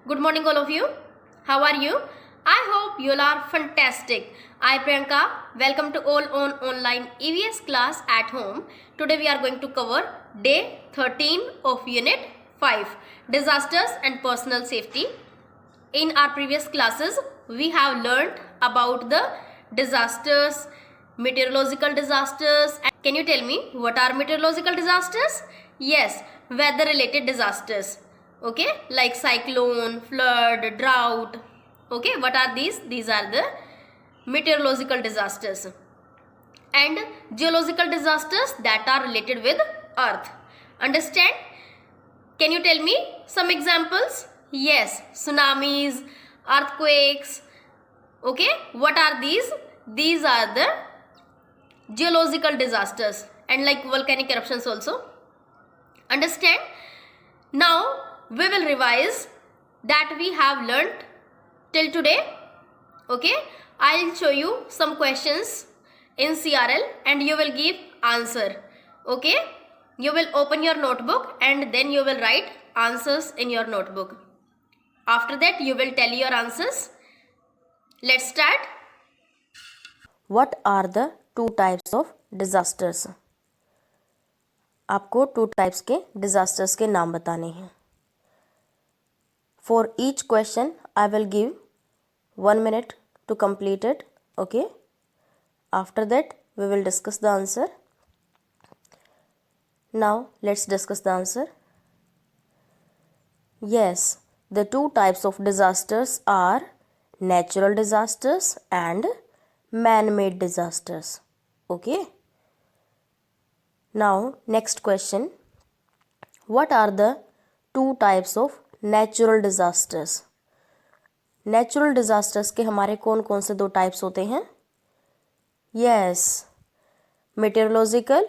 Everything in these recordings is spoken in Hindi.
Good morning, all of you. How are you? I hope you all are fantastic. I, Priyanka, welcome to all on online EVS class at home. Today we are going to cover day 13 of Unit 5, Disasters and Personal Safety. In our previous classes, we have learned about the disasters, meteorological disasters. Can you tell me what are meteorological disasters? Yes, weather related disasters. Okay, like cyclone, flood, drought. Okay, what are these? These are the meteorological disasters. And geological disasters that are related with earth. Understand? Can you tell me some examples? Yes, tsunamis, earthquakes. Okay, what are these? These are the geological disasters and like volcanic eruptions also. Understand? Now we will revise that we have learnt till today. Okay, I'll show you some questions in CRL and you will give answer. Okay, you will open your notebook and then you will write answers in your notebook. After that you will tell your answers. Let's start. What are the two types of disasters? आपको टू टाइप्स के डिजास्टर्स के नाम बताने हैं. For each question I will give 1 minute to complete it. Okay, after that we will discuss the answer. Now let's discuss the answer. Yes, the two types of disasters are natural disasters and man-made disasters. Okay. Now, next question. What are the two types of natural disasters? Natural disasters के हमारे कौन कौन से दो टाइप्स होते हैं? Yes, meteorological,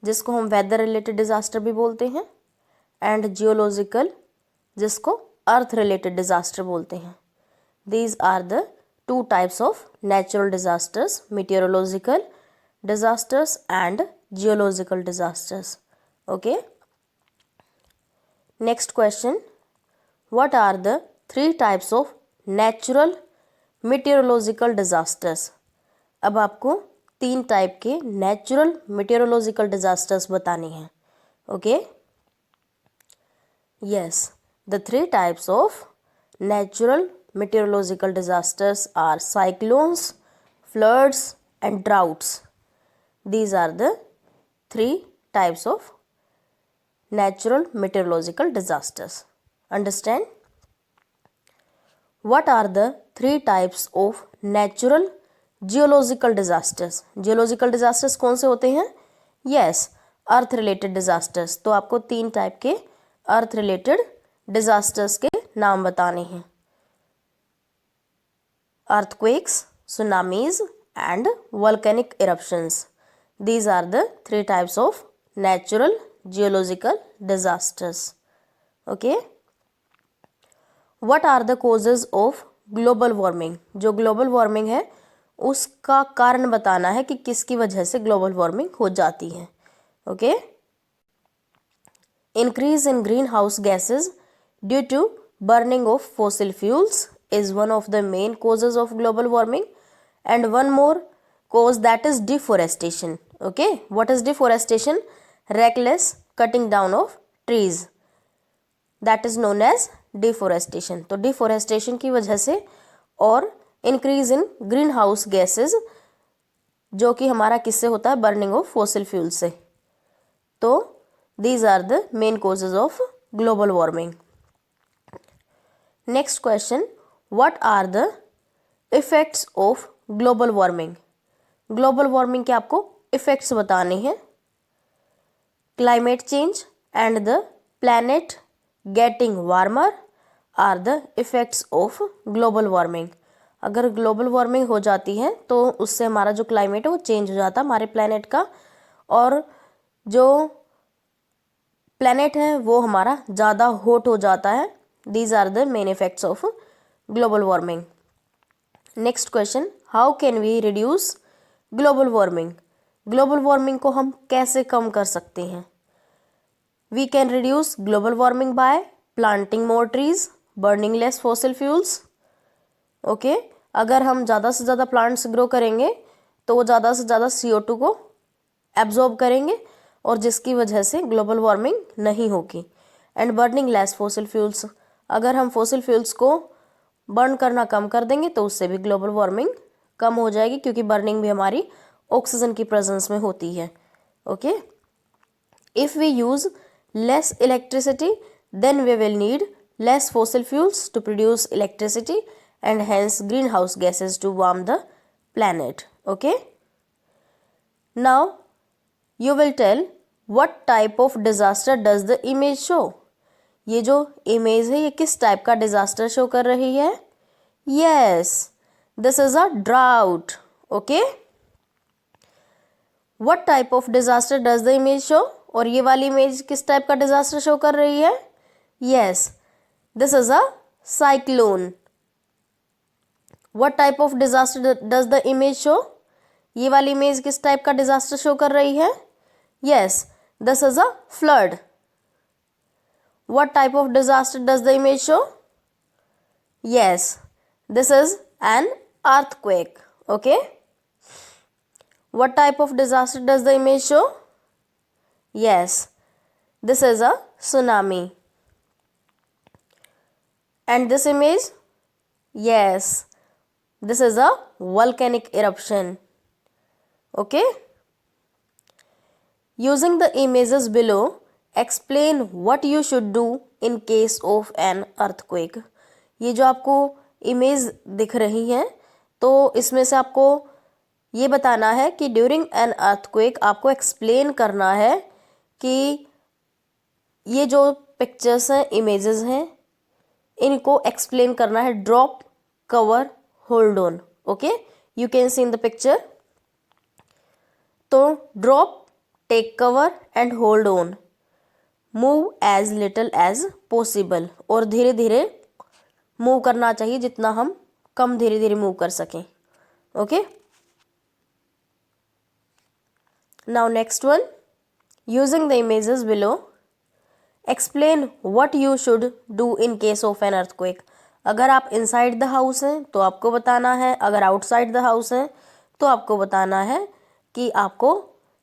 जिसको हम वेदर रिलेटेड डिजास्टर भी बोलते हैं, एंड जियोलॉजिकल, जिसको अर्थ रिलेटेड डिजास्टर बोलते हैं. These are the two types of natural disasters, meteorological disasters and geological disasters. Okay. Next question. What are the three types of natural meteorological disasters? अब आपको 3 टाइप के नेचुरल meteorological disasters बताने हैं. Okay. Yes, the 3 types of natural meteorological disasters are cyclones, floods and droughts. These are the 3 types of natural meteorological disasters. Understand? What are the 3 types of natural geological disasters? Geological disasters कौन से होते हैं? Yes, अर्थ रिलेटेड डिजास्टर्स. तो आपको 3 टाइप के अर्थ रिलेटेड डिजास्टर्स के नाम बताने हैं. Earthquakes, tsunamis and volcanic eruptions. These are the 3 types of natural geological disasters. Okay. What are the causes of global warming? जो ग्लोबल वार्मिंग है उसका कारण बताना है कि किसकी वजह से ग्लोबल वार्मिंग हो जाती है. Okay. Increase in greenhouse gases due to burning of fossil fuels is one of the main causes of global warming, and one more cause, that is deforestation. Okay, what is deforestation? Reckless cutting down of trees, that is known as deforestation. तो deforestation की वजह से और increase in greenhouse gases, जो कि हमारा किससे होता है? burning of fossil fuels से. तो these are the main causes of global warming. Next question. What are the effects of global warming? Global warming के आपको इफेक्ट्स बताने हैं. Climate change and the planet getting warmer are the effects of global warming. अगर ग्लोबल वार्मिंग हो जाती है तो उससे हमारा जो क्लाइमेट है वो चेंज हो जाता है हमारे प्लैनेट का, और जो प्लैनेट है वो हमारा ज़्यादा हॉट हो जाता है. These are the main effects of global warming. Next question. How can we reduce global warming? Global warming को हम कैसे कम कर सकते हैं? We can reduce global warming by planting more trees. Burning less fossil fuels. Okay, अगर हम ज़्यादा से ज़्यादा प्लांट्स ग्रो करेंगे तो वो ज़्यादा से ज़्यादा CO2 को एब्जॉर्ब करेंगे और जिसकी वजह से ग्लोबल वार्मिंग नहीं होगी। And burning less fossil fuels, अगर हम फॉसिल फ्यूल्स को बर्न करना कम कर देंगे तो उससे भी ग्लोबल वार्मिंग कम हो जाएगी, क्योंकि बर्निंग भी हमारी ऑक्सीजन की प्रेजेंस में होती है। Okay, if we use less electricity then we will need less fossil fuels to produce electricity and hence greenhouse gases to warm the planet. Okay, now you will tell what type of disaster does the image show. ये जो इमेज है ये किस टाइप का डिजास्टर शो कर रही है? Yes, this is a drought. Okay, what type of disaster does the image show? और ये वाली इमेज किस टाइप का डिजास्टर शो कर रही है? Yes, this is a cyclone. What type of disaster does the image show? ये वाली इमेज किस टाइप का डिजास्टर शो कर रही है? Yes, this is a flood. What type of disaster does the image show? Yes, this is an earthquake. Okay. What type of disaster does the image show? Yes, this is a tsunami. And this image? Yes, this is a volcanic eruption. Okay. Using the images below, explain what you should do in case of an earthquake. ये जो आपको इमेज दिख रही है तो इसमें से आपको ये बताना है कि ड्यूरिंग एन अर्थक्वेक आपको एक्सप्लेन करना है कि ये जो पिक्चर्स हैं, इमेजेस हैं, इनको एक्सप्लेन करना है। Drop, cover, hold on. Okay, you can see in the picture. तो drop, take cover and hold on, move as little as possible, और धीरे धीरे मूव करना चाहिए, जितना हम कम धीरे धीरे मूव कर सकें। Okay, now next one, using the images below, explain what you should do in case of an earthquake. अगर आप इनसाइड द हाउस हैं तो आपको बताना है, अगर आउटसाइड द हाउस हैं तो आपको बताना है कि आपको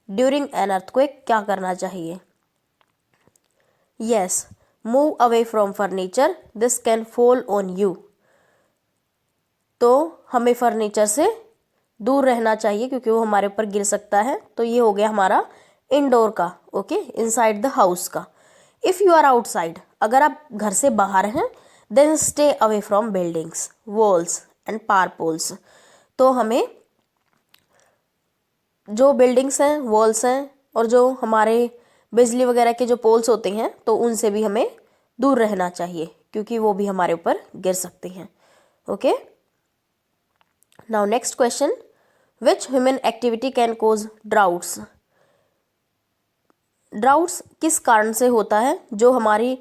ड्यूरिंग एन अर्थक्वेक क्या करना चाहिए। Yes, move away from furniture, this can fall on you. तो हमें फर्नीचर से दूर रहना चाहिए क्योंकि वो हमारे ऊपर गिर सकता है। तो ये हो गया हमारा इंडोर का। ओके, इनसाइड द हाउस का। इफ़ यू आर आउटसाइड, अगर आप घर से बाहर हैं, then stay away from buildings, walls and power poles. तो हमें जो बिल्डिंग्स हैं, वॉल्स हैं और जो हमारे बिजली वगैरह के जो पोल्स होते हैं तो उनसे भी हमें दूर रहना चाहिए क्योंकि वो भी हमारे ऊपर गिर सकते हैं। Okay, now next question, which human activity can cause droughts. Droughts किस कारण से होता है? जो हमारी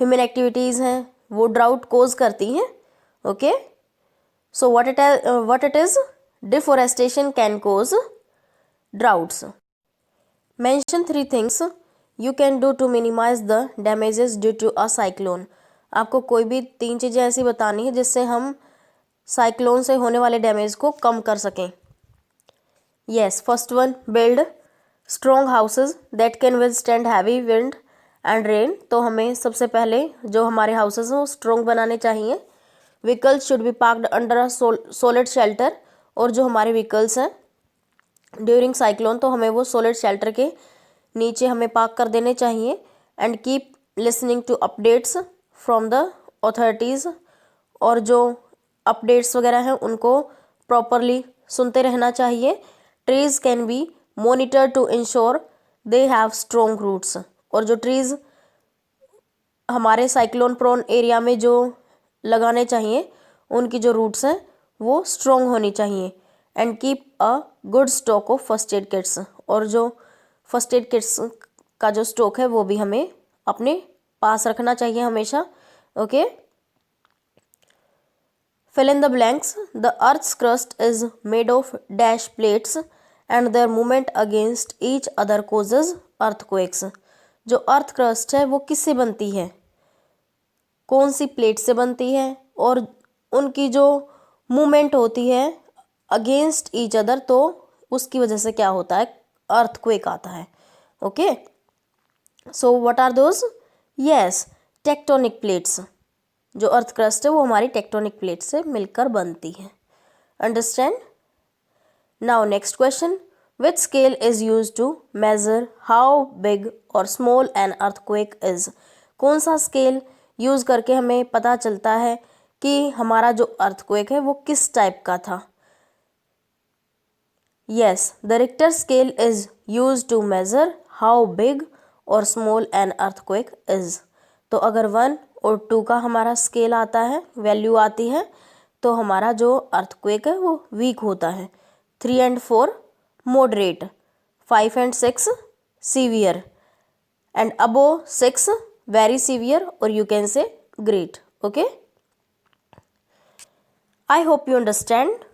ह्यूमन एक्टिविटीज़ हैं वो ड्राउट कोज करती हैं। Okay, so what it is, deforestation can cause droughts. Mention 3 things you can do to minimize the damages due to a cyclone. आपको कोई भी 3 चीज़ें ऐसी बतानी है जिससे हम साइक्लोन से होने वाले डैमेज को कम कर सकें। Yes, first one, build strong houses that can withstand heavy wind and rain. तो हमें सबसे पहले जो हमारे हाउसेज हैं वो स्ट्रॉन्ग बनाने चाहिए। Vehicles should be parked under a solid shelter, और जो हमारे व्हीकल्स हैं ड्यूरिंग साइक्लोन तो हमें वो सॉलिड शेल्टर के नीचे हमें पार्क कर देने चाहिए। And keep listening to updates from the authorities, और जो अपडेट्स वगैरह हैं उनको प्रॉपरली सुनते रहना चाहिए। Trees can be monitor to ensure they have strong roots, और जो ट्रीज़ हमारे साइक्लोन प्रोन एरिया में जो लगाने चाहिए उनकी जो रूट्स हैं वो स्ट्रॉन्ग होनी चाहिए। And keep a good stock of first aid kits, और जो फर्स्ट एड किट्स का जो स्टॉक है वो भी हमें अपने पास रखना चाहिए हमेशा। Okay, fill in the blanks. The earth's crust is made of dash plates and their movement against each other causes earthquakes. जो अर्थ क्रस्ट है वो किससे बनती है? कौन सी प्लेट से बनती है और उनकी जो मूवमेंट होती है अगेंस्ट ईच अदर, तो उसकी वजह से क्या होता है, अर्थक्वेक आता है. Okay, so what are those? Yes, tectonic plates. जो अर्थ क्रस्ट है वो हमारी टेक्टोनिक प्लेट से मिलकर बनती है. Understand? Now next question, which scale is use to measure how big और स्मॉल एन अर्थक्वेक इज? कौन सा स्केल यूज करके हमें पता चलता है कि हमारा जो अर्थक्वेक है वो किस टाइप का था? Yes, the Richter scale is use to measure how big और स्मॉल एन अर्थक्वेक इज. तो अगर 1 और 2 का हमारा स्केल आता है, वैल्यू आती है, तो हमारा जो अर्थक्वेक है वो वीक होता है. 3 and 4 moderate, 5 and 6 severe, and above 6 very severe, or you can say great. Okay, I hope you understand.